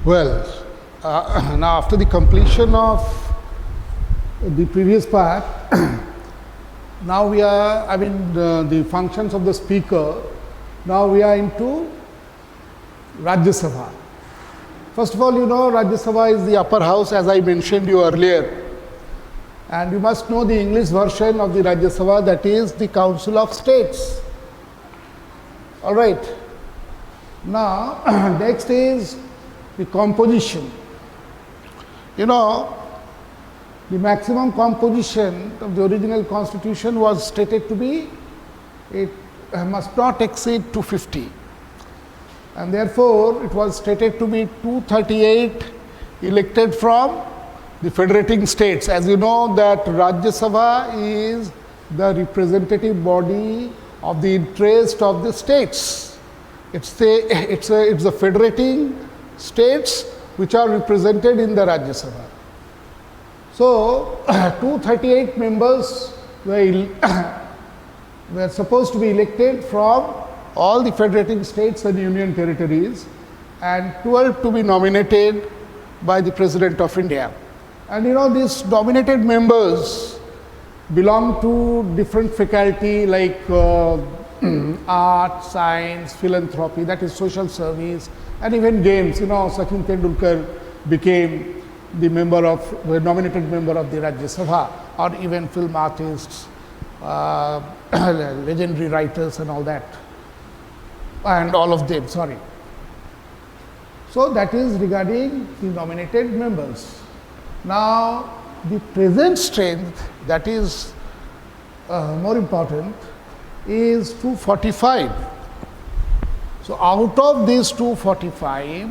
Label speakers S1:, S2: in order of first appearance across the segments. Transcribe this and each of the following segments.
S1: Well, now after the completion of the previous part, now we are, the functions of the speaker, now we are into Rajya Sabha. First of all, you know Rajya Sabha is the upper house, as I mentioned you earlier. And you must know the English version of the Rajya Sabha, that is the Council of States. All right. Now, next is the composition. You know, the maximum composition of the original constitution was stated to be, it must not exceed 250. And therefore, it was stated to be 238 elected from the federating states. As you know that Rajya Sabha is the representative body of the interest of the states. It's the federating states which are represented in the Rajya Sabha. So, 238 members were supposed to be elected from all the federating states and union territories, and 12 to be nominated by the President of India. And you know, these nominated members belong to different faculty like art, science, philanthropy, that is social service, and even games. You know, Sachin Tendulkar became the nominated member of the Rajya Sabha, or even film artists, legendary writers and all that, and all of them, sorry. So that is regarding the nominated members. Now, the present strength, that is more important, is 245. So out of these 245,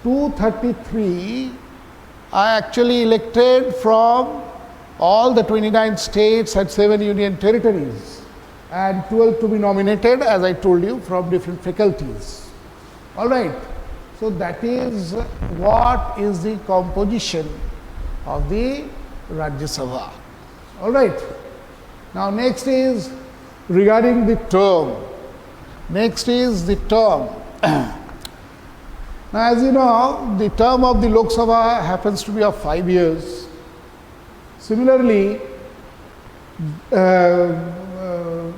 S1: 233 are actually elected from all the 29 states and 7 union territories, and 12 to be nominated, as I told you, from different faculties. All right. So that is what is the composition of the Rajya Sabha. All right. Now next is regarding the term. Next is the term. Now, as you know, the term of the Lok Sabha happens to be of 5 years. Similarly, Rajya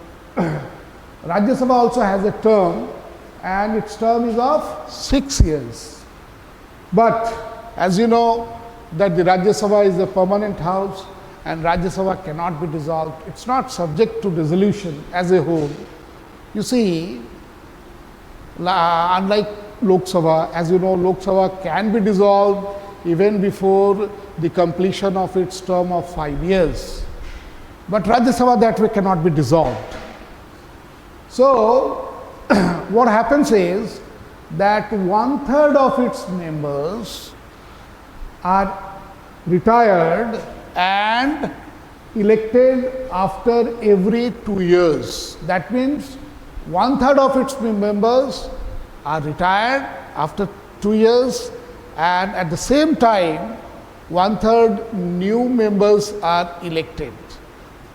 S1: Sabha also has a term, and its term is of 6 years. But as you know that the Rajya Sabha is a permanent house, and Rajya Sabha cannot be dissolved. It's not subject to dissolution as a whole. You see, unlike Lok Sabha, as you know, Lok Sabha can be dissolved even before the completion of its term of 5 years. But Rajya Sabha that way cannot be dissolved. So, what happens is that 1/3 of its members are retired and elected after every 2 years. That means 1/3 of its members are retired after 2 years, and at the same time 1/3 new members are elected.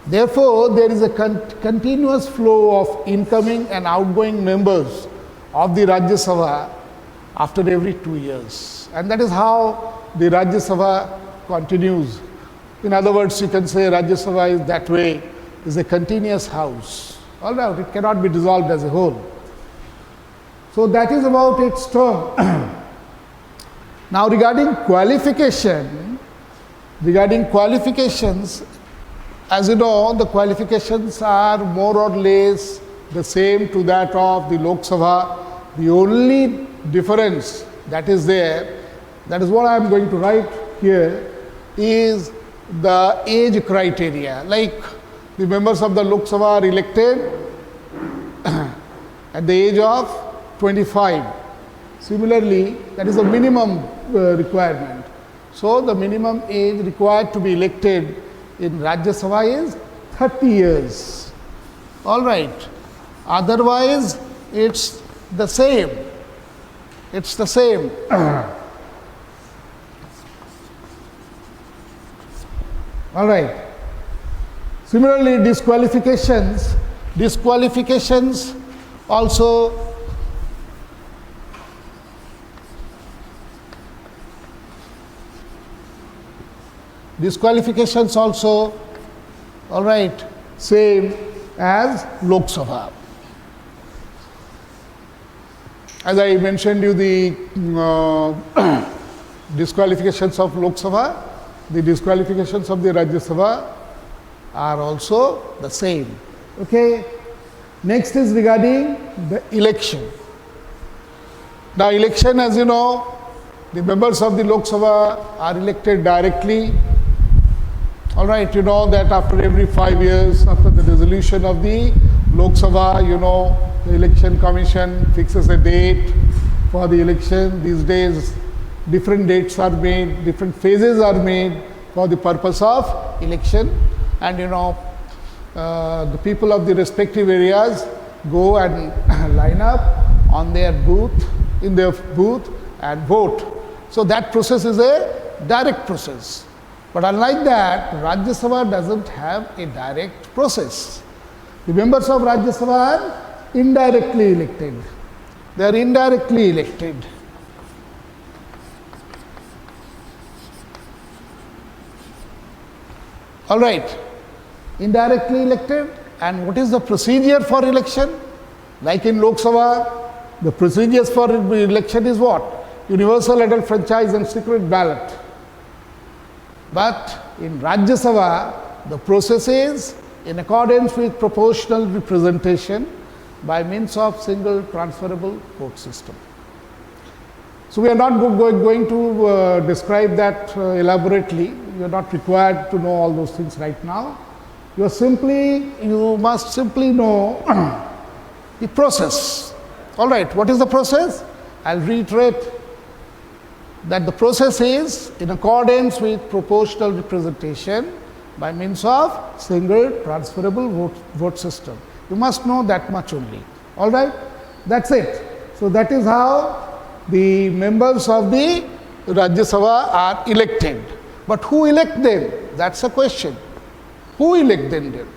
S1: Therefore, there is a continuous flow of incoming and outgoing members of the Rajya Sabha after every 2 years, and that is how the Rajya Sabha continues. In other words, you can say Rajya Sabha is that way, is a continuous house. All right, it cannot be dissolved as a whole. So that is about its term. Now regarding qualifications, as you know, the qualifications are more or less the same to that of the Lok Sabha. The only difference that is there, that is what I am going to write here, is the age criteria. Like the members of the Lok Sabha are elected at the age of 25. Similarly, that is the minimum requirement. So the minimum age required to be elected in Rajya Sabha is 30 years. All right. Otherwise, it's the same. It's the same. All right. Similarly, disqualifications also Disqualifications also, all right, same as Lok Sabha. As I mentioned you the disqualifications of Lok Sabha, the disqualifications of the Rajya Sabha are also the same. Okay. Next is regarding the election. Now, election, as you know, the members of the Lok Sabha are elected directly. All right, you know that after every 5 years, after the dissolution of the Lok Sabha, you know, the election commission fixes a date for the election. These days, different dates are made, different phases are made for the purpose of election, and you know, the people of the respective areas go and line up on their booth, in their booth, and vote. So that process is a direct process. But unlike that, Rajya Sabha doesn't have a direct process. The members of Rajya Sabha are indirectly elected. They are indirectly elected. All right, indirectly elected. And what is the procedure for election? Like in Lok Sabha, the procedures for election is what? Universal adult franchise and secret ballot. But in Rajya Sabha, the process is in accordance with proportional representation by means of single transferable vote system. So, we are not going to describe that elaborately. You are not required to know all those things right now. You must simply know the process. All right, what is the process? I will reiterate that the process is in accordance with proportional representation by means of single transferable vote system. You must know that much only. All right, that's it. So, that is how the members of the Rajya Sabha are elected. But who elect them? That's a question. Who elect them?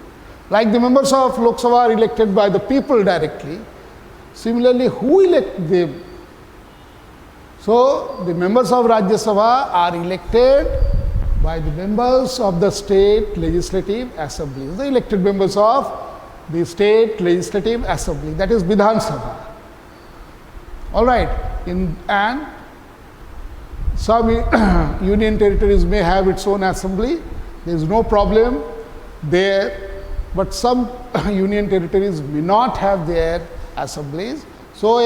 S1: Like the members of Lok Sabha are elected by the people directly. Similarly, who elect them? So, the members of Rajya Sabha are elected by the members of the state legislative assemblies, the elected members of the state legislative assembly, that is Vidhan Sabha. All right, and some union territories may have its own assembly, there is no problem there, but some union territories may not have their assemblies. So,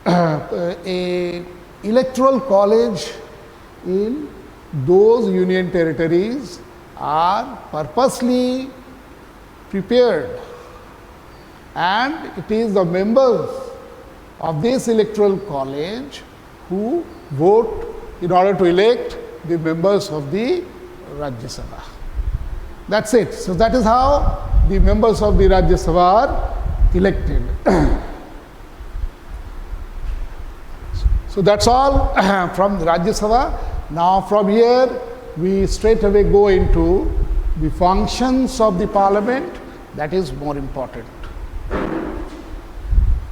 S1: a electoral college in those union territories are purposely prepared, and it is the members of this electoral college who vote in order to elect the members of the Rajya Sabha. That's it. So, that is how the members of the Rajya Sabha are elected. So, that's all from the Rajya Sabha. Now, from here we straight away go into the functions of the parliament, that is more important.